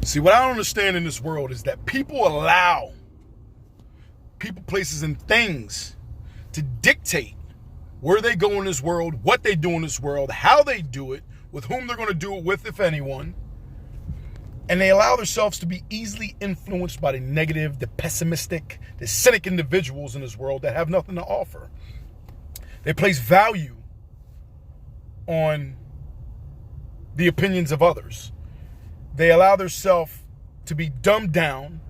See, what I don't understand in this world is that people allow people, places, and things to dictate where they go in this world, what they do in this world, how they do it, with whom they're going to do it with, if anyone. And they allow themselves to be easily influenced by the negative, the pessimistic, the cynic individuals in this world that have nothing to offer. They place value on the opinions of others. They allow themselves to be dumbed down.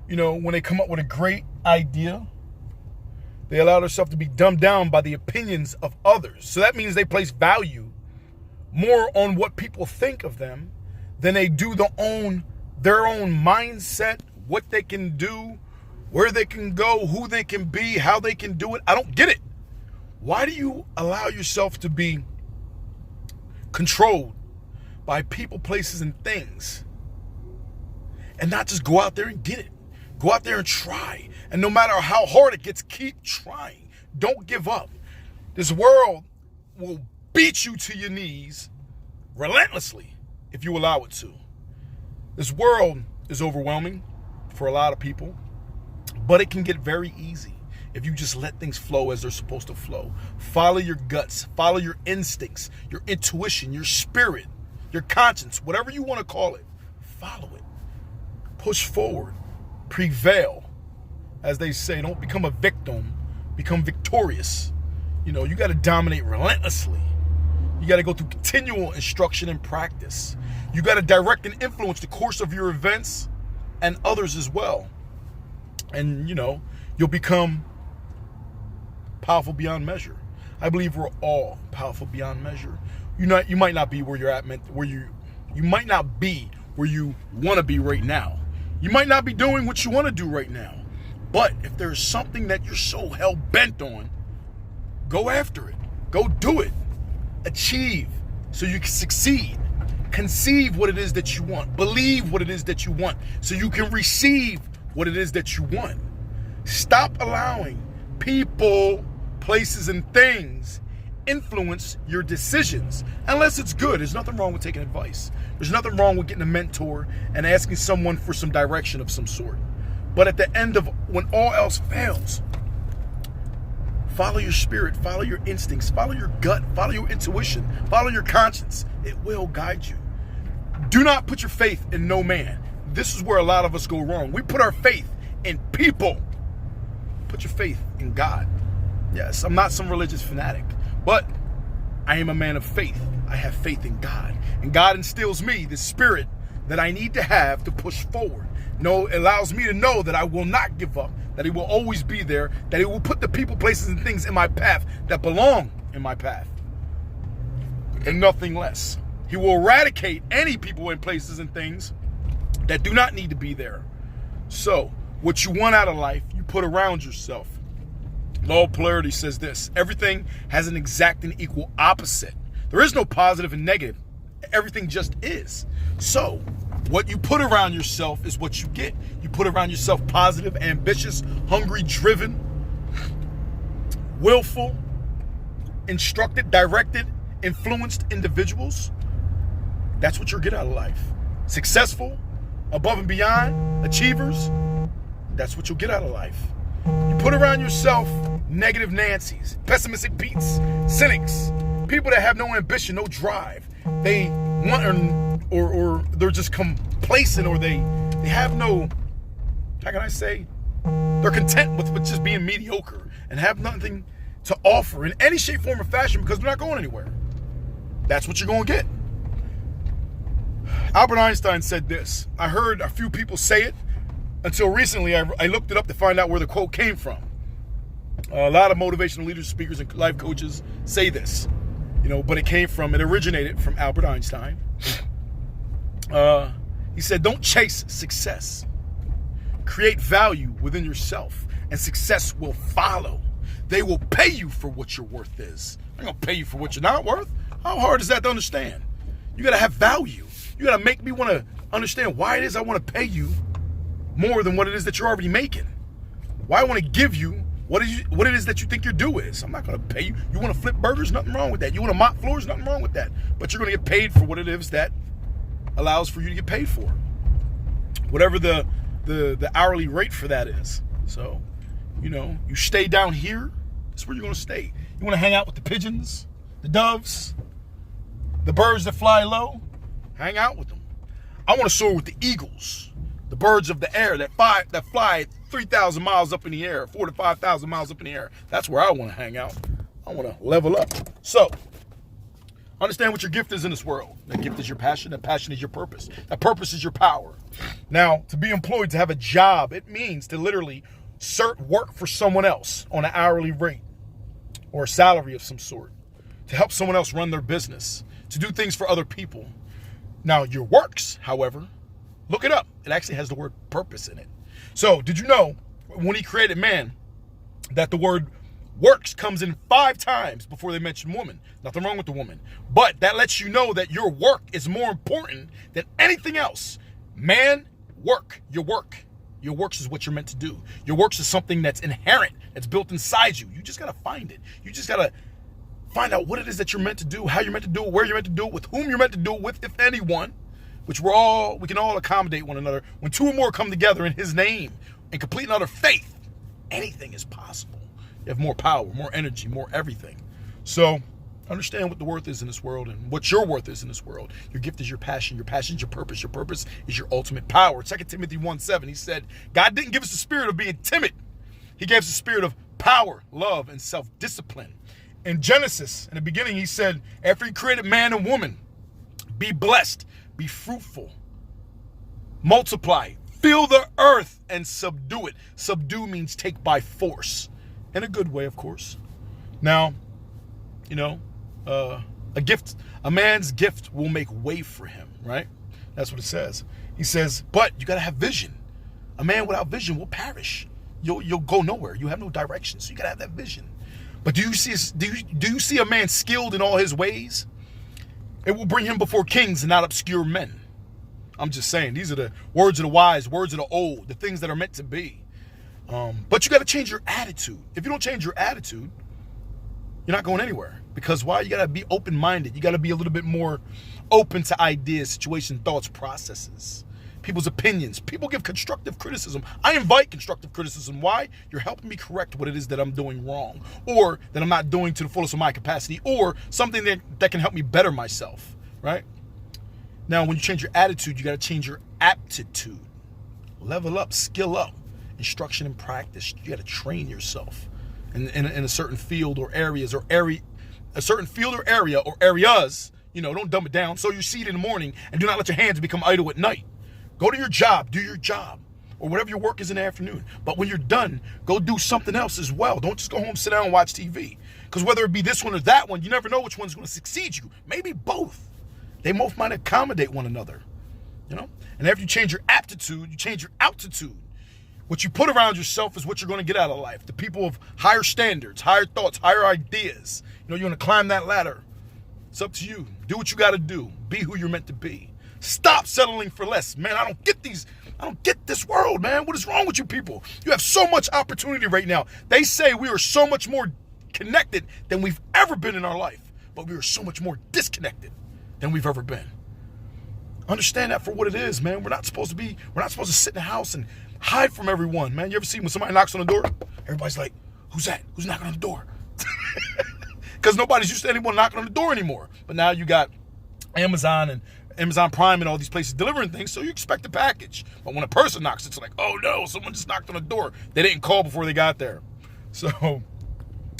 You know, when they come up with a great idea, they allow themselves to be dumbed down by the opinions of others. So that means they place value more on what people think of them than they do their own mindset, what they can do, where they can go, who they can be, how they can do it. I don't get it. Why do you allow yourself to be controlled by people, places, and things, and not just go out there and get it? Go out there and try. And no matter how hard it gets, keep trying. Don't give up. This world will beat you to your knees relentlessly if you allow it to. This world is overwhelming for a lot of people, but it can get very easy if you just let things flow as they're supposed to flow. Follow your guts, follow your instincts, your intuition, your spirit, your conscience, whatever you want to call it. Follow it. Push forward. Prevail. As they say, don't become a victim, become victorious. You know, you got to dominate relentlessly. You got to go through continual instruction and practice. You got to direct and influence the course of your events and others as well. And, you know, you'll become powerful beyond measure. I believe we're all powerful beyond measure. You might not be where you're at, you might not be where you want to be right now. You might not be doing what you want to do right now. But if there's something that you're so hell-bent on, go after it. Go do it. Achieve so you can succeed. Conceive what it is that you want. Believe what it is that you want so you can receive what it is that you want. Stop allowing people, places, and things influence your decisions. Unless it's good. There's nothing wrong with taking advice. There's nothing wrong with getting a mentor and asking someone for some direction of some sort. But at the end of when all else fails, follow your spirit, follow your instincts, follow your gut, follow your intuition, follow your conscience. It will guide you. Do not put your faith in no man. This is where a lot of us go wrong. We put our faith in people. Put your faith in God. Yes, I'm not some religious fanatic, but I am a man of faith. I have faith in God. And God instills me the spirit that I need to have to push forward. No, it allows me to know that I will not give up, that He will always be there, that He will put the people, places, and things in my path that belong in my path, and nothing less. He will eradicate any people and places and things that do not need to be there. So, what you want out of life, you put around yourself. Law of polarity says this: everything has an exact and equal opposite. There is no positive and negative. Everything just is. So, what you put around yourself is what you get. You put around yourself positive, ambitious, hungry, driven, willful, instructed, directed, influenced individuals. That's what you'll get out of life. Successful, above and beyond, achievers. That's what you'll get out of life. You put around yourself negative Nancys, pessimistic Petes, cynics, people that have no ambition, no drive. They want or they're just complacent, or they have no, how can I say? They're content with just being mediocre and have nothing to offer in any shape, form, or fashion because they're not going anywhere. That's what you're going to get. Albert Einstein said this. I heard a few people say it until recently. I looked it up to find out where the quote came from. A lot of motivational leaders, speakers, and life coaches say this, but it originated from Albert Einstein. He said, don't chase success. Create value within yourself, and success will follow. They will pay you for what your worth is. They're going to pay you for what you're not worth. How hard is that to understand? You got to have value. You got to make me want to understand why it is I want to pay you more than what it is that you're already making. Why I want to give you what it is that you think your due is. I'm not going to pay you. You want to flip burgers? Nothing wrong with that. You want to mop floors? Nothing wrong with that. But you're going to get paid for what it is that allows for you to get paid for. whatever the hourly rate for that is. So, you stay down here, that's where you're going to stay. You want to hang out with the pigeons, the doves, the birds that fly low, hang out with them. I want to soar with the eagles, the birds of the air that fly 3,000 miles up in the air, 4,000 to 5,000 miles up in the air. That's where I want to hang out. I want to level up. So, understand what your gift is in this world. That gift is your passion. That passion is your purpose. That purpose is your power. Now, to be employed, to have a job, it means to literally work for someone else on an hourly rate or a salary of some sort, to help someone else run their business, to do things for other people. Now, your works, however, look it up. It actually has the word purpose in it. So, did you know when he created man that the word works comes in 5 times before they mention woman? Nothing wrong with the woman. But that lets you know that your work is more important than anything else. Man, work. Your work. Your works is what you're meant to do. Your works is something that's inherent, that's built inside you. You just got to find it. You just got to find out what it is that you're meant to do, how you're meant to do it, where you're meant to do it, with whom you're meant to do it with, if anyone, which we can all accommodate one another. When 2 or more come together in his name and complete another faith, anything is possible. You have more power, more energy, more everything. So understand what the worth is in this world and what your worth is in this world. Your gift is your passion. Your passion is your purpose. Your purpose is your ultimate power. 2 Timothy 1:7, he said, God didn't give us the spirit of being timid. He gave us the spirit of power, love, and self-discipline. In Genesis, in the beginning, he said, after he created man and woman, be blessed, be fruitful, multiply, fill the earth, and subdue it. Subdue means take by force. In a good way, of course. Now, a man's gift will make way for him, right? That's what it says. He says, but you got to have vision. A man without vision will perish. You'll go nowhere. You have no direction. So you got to have that vision. But do you see a man skilled in all his ways? It will bring him before kings and not obscure men. I'm just saying, these are the words of the wise, words of the old, the things that are meant to be. But you got to change your attitude. If you don't change your attitude, you're not going anywhere. Because why? You got to be open-minded. You got to be a little bit more open to ideas, situations, thoughts, processes, people's opinions. People give constructive criticism. I invite constructive criticism. Why? You're helping me correct what it is that I'm doing wrong, or that I'm not doing to the fullest of my capacity, or something that can help me better myself, right? Now, when you change your attitude, you got to change your aptitude. Level up, skill up. Instruction and practice. You got to train yourself in a certain field or areas or a certain field or area or areas. Don't dumb it down. Sow your seed in the morning and do not let your hands become idle at night. Go to your job, do your job, or whatever your work is in the afternoon. But when you're done, go do something else as well. Don't just go home, sit down and watch TV. Because whether it be this one or that one, you never know which one's going to succeed you. Maybe both. They both might accommodate one another. And after you change your aptitude, you change your altitude. What you put around yourself is what you're going to get out of life. The people of higher standards, higher thoughts, higher ideas. You want to climb that ladder. It's up to you. Do what you got to do. Be who you're meant to be. Stop settling for less. Man, I don't get this world, man. What is wrong with you people? You have so much opportunity right now. They say we are so much more connected than we've ever been in our life. But we are so much more disconnected than we've ever been. Understand that for what it is, man. We're not supposed to sit in the house and hide from everyone, man. You ever see when somebody knocks on the door? Everybody's like, who's that? Who's knocking on the door? Because nobody's used to anyone knocking on the door anymore. But now you got Amazon and Amazon Prime and all these places delivering things, so you expect a package. But when a person knocks, it's like, oh no, someone just knocked on the door. They didn't call before they got there. So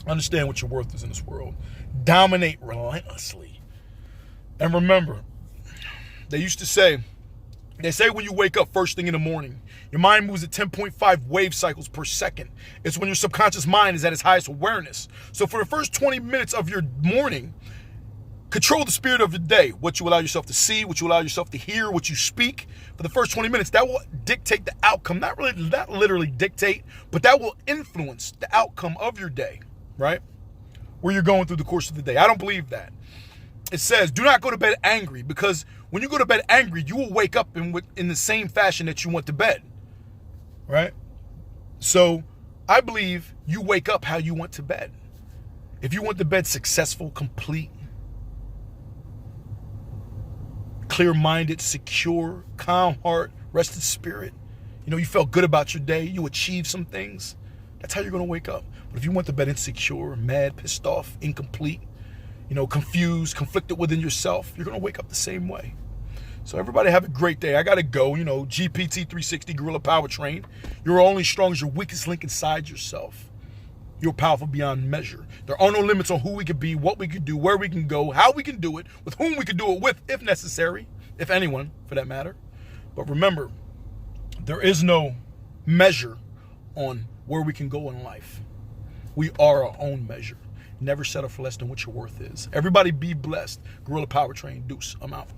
understand what your worth is in this world. Dominate relentlessly. And remember, they say when you wake up first thing in the morning, your mind moves at 10.5 wave cycles per second. It's when your subconscious mind is at its highest awareness. So for the first 20 minutes of your morning, control the spirit of the day. What you allow yourself to see, what you allow yourself to hear, what you speak. For the first 20 minutes, that will dictate the outcome. Not literally dictate, but that will influence the outcome of your day, right? Where you're going through the course of the day. I don't believe that. It says, do not go to bed angry, because when you go to bed angry, you will wake up in the same fashion that you went to bed, right? So I believe you wake up how you went to bed. If you went to bed successful, complete, clear-minded, secure, calm heart, rested spirit. You know, you felt good about your day. You achieved some things. That's how you're going to wake up. But if you went to bed insecure, mad, pissed off, incomplete, you know, confused, conflicted within yourself, you're going to wake up the same way. So everybody have a great day. I got to go. You know, GPT 360 Gorilla Powertrain. You're only strong as your weakest link inside yourself. You're powerful beyond measure. There are no limits on who we could be, what we could do, where we can go, how we can do it, with whom we could do it with, if necessary, if anyone, for that matter. But remember, there is no measure on where we can go in life. We are our own measure. Never settle for less than what your worth is. Everybody be blessed. Gorilla Powertrain. Deuce. I'm out.